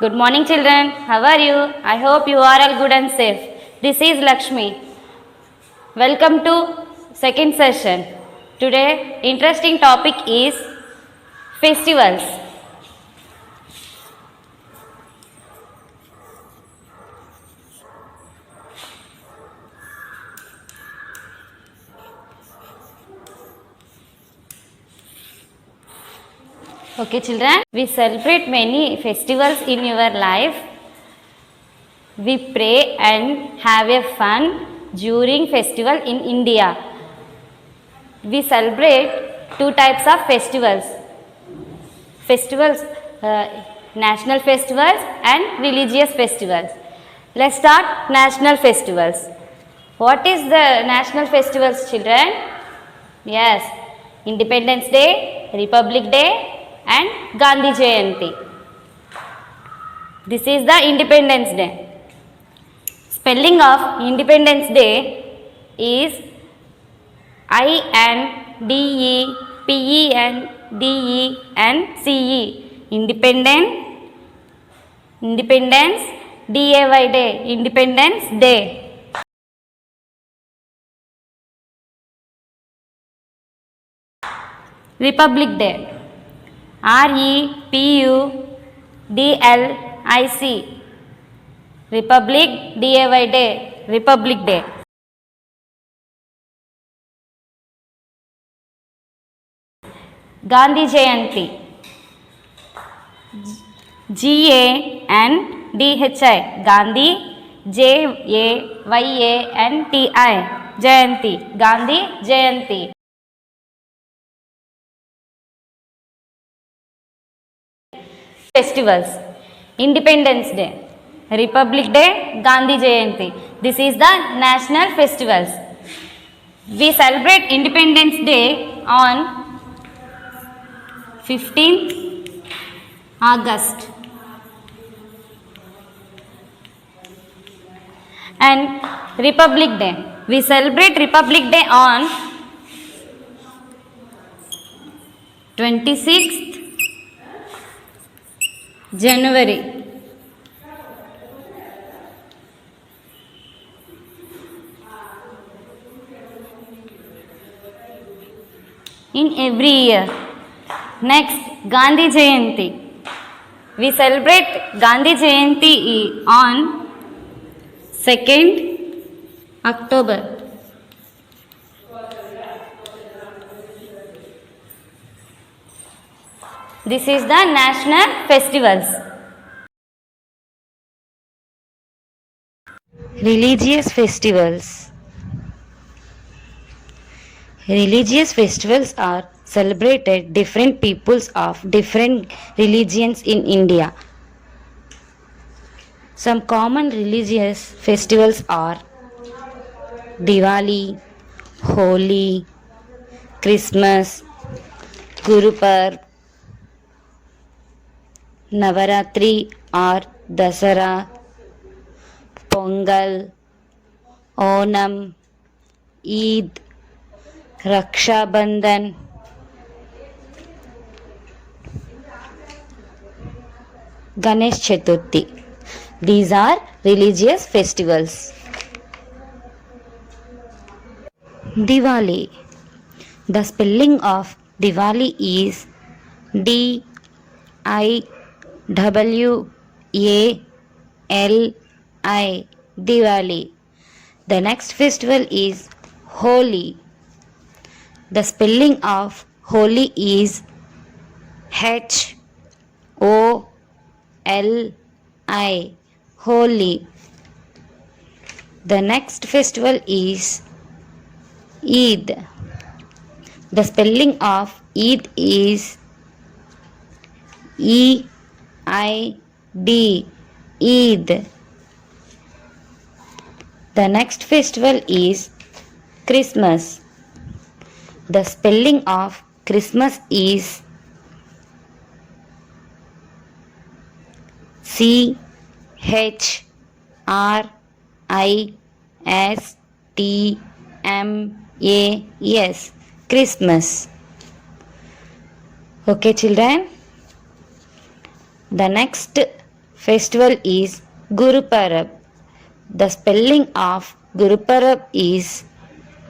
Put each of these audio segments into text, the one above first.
Good morning, children. How are you? I hope you are all good and safe. This is Lakshmi. Welcome to second session. Today, interesting topic is festivals. Okay, children, we celebrate many festivals in your life. We pray and have a fun during festival in India. We celebrate two types of festivals. National festivals and religious festivals. Let's start national festivals. What is the national festivals, children? Yes, Independence Day, Republic Day and Gandhi Jayanti. This is the Independence Day. Spelling of Independence Day is INDEPENDENCE. Independence Day, Independence Day. Republic Day, REPUBLIC. Republic Day, Republic Day. Gandhi Jayanti, GANDHI, Gandhi, JAYANTI, Jayanti, Gandhi Jayanti. Festivals: Independence Day, Republic Day, Gandhi Jayanti. This is the national festivals. We celebrate Independence Day on 15th August and Republic Day. We celebrate Republic Day on 26th January. In every year. Next, Gandhi Jayanti. We celebrate Gandhi Jayanti on 2nd October. This is the national festivals. Religious festivals. Religious festivals are celebrated different peoples of different religions in India. Some common religious festivals are Diwali, Holi, Christmas, Guru Parv, Navaratri or Dasara, Pongal, Onam, Eid, Raksha Bandhan, Ganesh Chaturthi. These are religious festivals. Diwali. The spelling of Diwali is DIWALI, Diwali. The next festival is Holi. The spelling of Holi is HOLI, Holi. The next festival is Eid. The spelling of Eid is EID, Eid. The next festival is Christmas. The spelling of Christmas is CHRISTMAS, Christmas. Okay, children. The next festival is Guru Parab. The spelling of Guru Parab is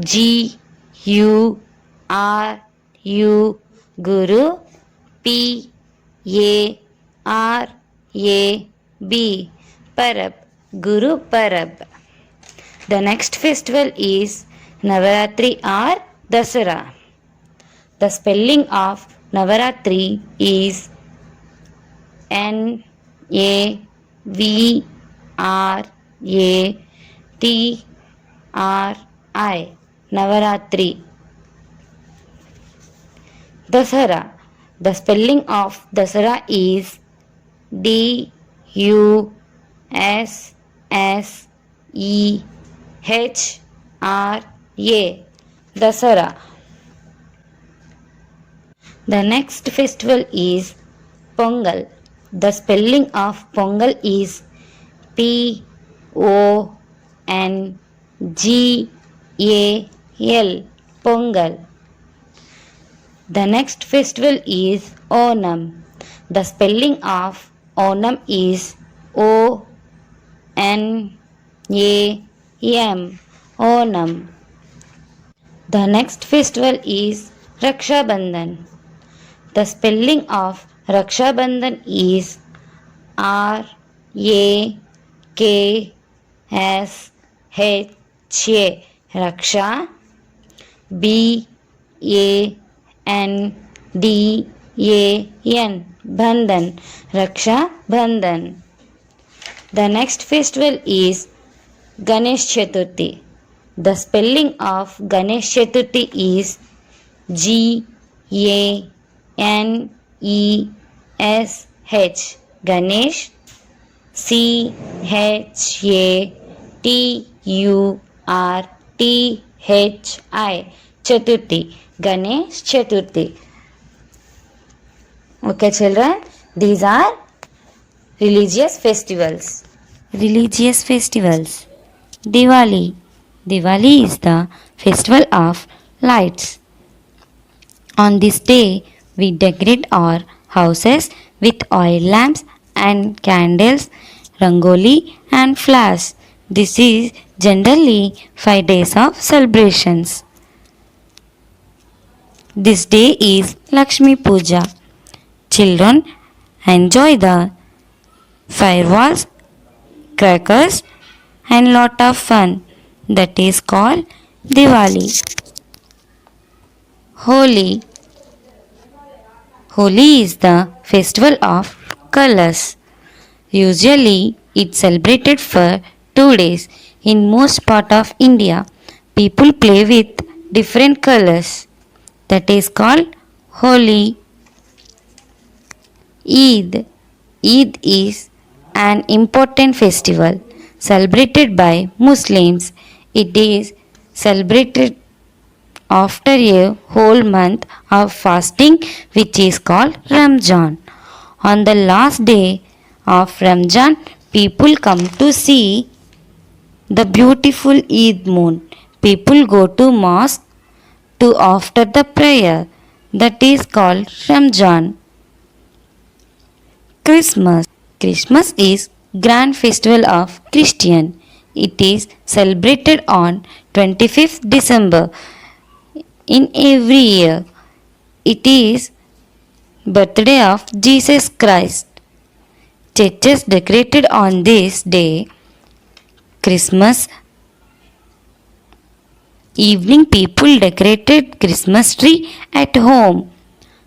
G U R U Guru P A R A B Parab Guru Parab. The next festival is Navaratri or Dasara. The spelling of Navaratri is N A V R A T R I Navaratri. Dasara. The spelling of Dasara is D U S S E H R A. Dasara. The next festival is Pongal. The spelling of Pongal is P O N G A L. Pongal. The next festival is Onam. The spelling of Onam is O N A M. Onam. The next festival is Raksha Bandhan. The spelling of Raksha Bandhan is R A K S H A. Raksha. B A N D A N. Bandhan. Raksha Bandhan. The next festival is Ganesh Chaturthi. The spelling of Ganesh Chaturthi is G A N E S H. Ganesh. C H A T U R T H I. Chaturthi. Ganesh Chaturthi. Okay, children, these are religious festivals. Religious festivals. Diwali. Diwali is the festival of lights. On this day, we decorate our houses with oil lamps and candles, rangoli and flowers. This is generally 5 days of celebrations. This day is Lakshmi Puja. Children enjoy the fireworks, crackers and lot of fun. That is called Diwali. Holi. Holi is the festival of colors. Usually it's celebrated for 2 days. In most part of India, people play with different colors. That is called Holi. Eid. Eid is an important festival celebrated by Muslims. It is celebrated after a whole month of fasting, which is called Ramzan. On the last day of Ramzan, people come to see the beautiful Eid moon. People go to mosque to after the prayer. That is called Ramzan. Christmas. Christmas is grand festival of Christian. It is celebrated on 25th December in every year. It is birthday of Jesus Christ. Churches decorated on this day. Christmas evening, people decorated Christmas tree at home.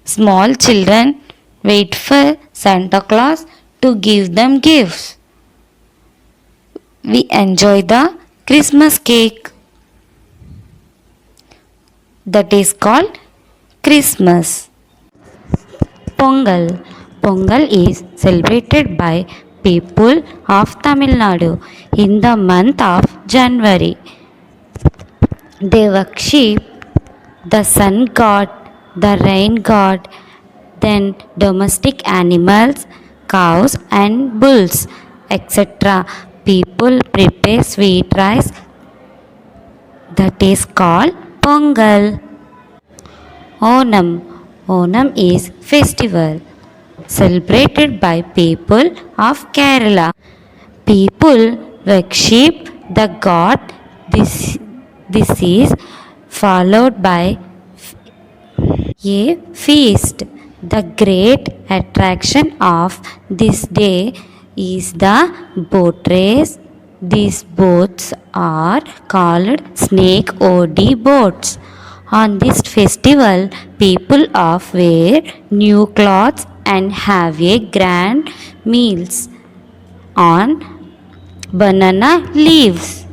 Small children wait for Santa Claus to give them gifts. We enjoy the Christmas cake. That is called Christmas. Pongal. Pongal is celebrated by people of Tamil Nadu in the month of January. They worship the sun god, the rain god, then domestic animals, cows and bulls, etc. People prepare sweet rice that is called Pongal. Onam. Onam is festival. celebrated by people of Kerala. People worship the god. This is followed by a feast. The great attraction of this day is the boat race. These boats are called snake OD boats. On this festival, people of wear new clothes and have a grand meals on banana leaves.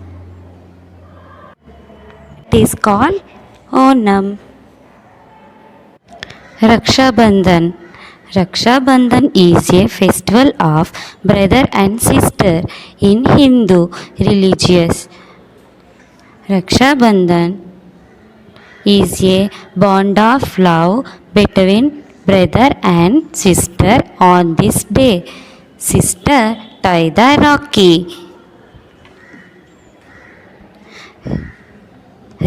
It is called Onam. Raksha Bandhan. Raksha Bandhan is a festival of brother and sister in Hindu religious. Raksha Bandhan is a bond of love between brother and sister. On this day, sister tie the Rakhi.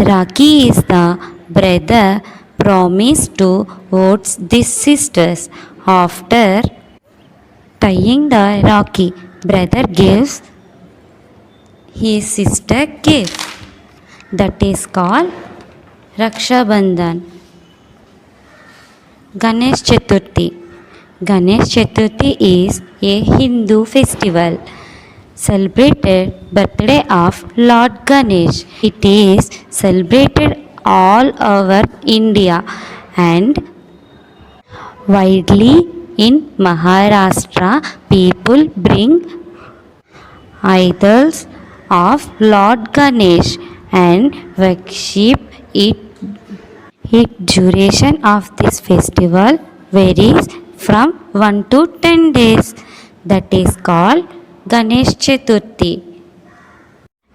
Rakhi is the brother promise to vote these sisters. After tying the Rakhi, brother gives his sister gift. That is called Raksha Bandhan. Ganesh Chaturthi. Ganesh Chaturthi is a Hindu festival celebrated birthday of Lord Ganesh. It is celebrated all over India and widely in Maharashtra. People bring idols of Lord Ganesh and worship it. Its duration of this festival varies from 1 to 10 days. That is called Ganesh Chaturthi.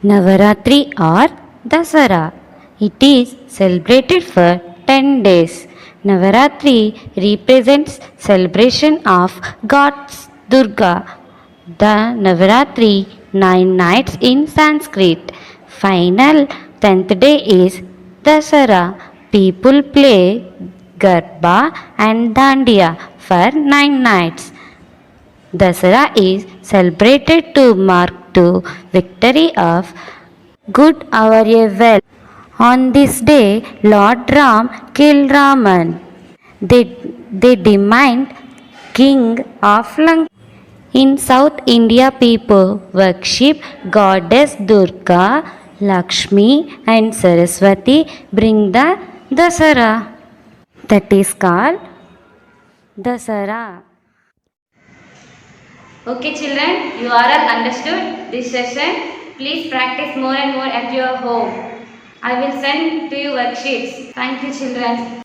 Navaratri or Dasara. It is celebrated for 10 days. Navaratri represents celebration of goddess Durga. The Navaratri 9 nights in Sanskrit. Final 10th day is Dasara. People play Garba and Dandiya for 9 nights. Dasara is celebrated to mark the victory of good over evil. On this day, Lord Ram killed Raman, the demanded king of Lanka. In South India, people worship goddess Durga, Lakshmi and Saraswati bring the Dasara. That is called Dasara. Okay children, you are all understood this session. Please practice more and more at your home. I will send to you worksheets. Thank you children.